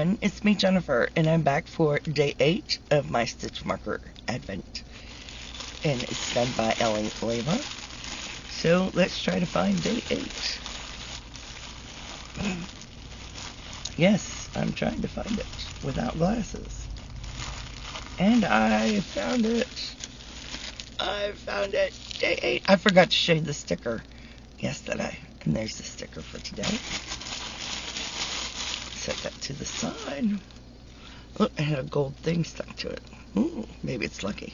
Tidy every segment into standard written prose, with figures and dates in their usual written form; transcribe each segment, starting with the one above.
everyone, it's me, Jennifer, and I'm back for day 8 of my Stitch Marker Advent. And it's done by Ellen Leva. So let's try to find day 8. Yes, I'm trying to find it without glasses. And I found it. I found it. Day 8. I forgot to show you the sticker yesterday. And there's the sticker for today. Set that to the side. Look, I had a gold thing stuck to it. Ooh, maybe it's lucky.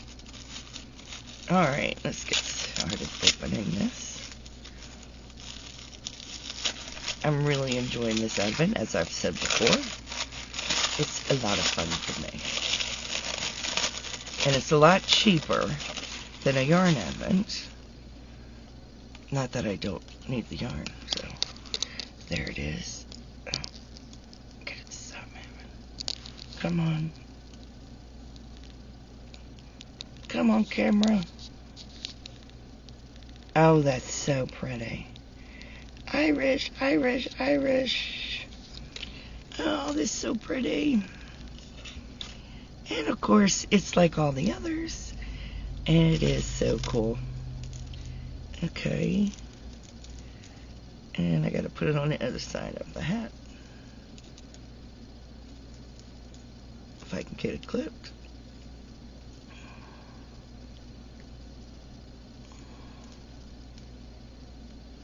Alright, let's get started opening this. I'm really enjoying this advent, as I've said before. It's a lot of fun for me. And it's a lot cheaper than a yarn advent. Not that I don't need the yarn, so there it is. Oh, get it some, come on. Come on, camera. Oh, that's so pretty. Irish, Irish, Irish. Oh, this is so pretty. And of course, it's like all the others. And it is so cool. Okay. And I gotta put it on the other side of the hat. If I can get it clipped.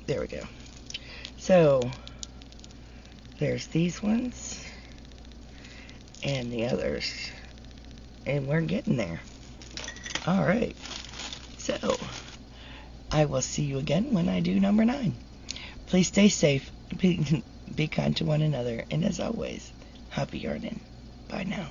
There we go. So, there's these ones. And the others. And we're getting there. Alright. So, I will see you again when I do number 9. Please stay safe, be kind to one another, and as always, happy yarning. Bye now.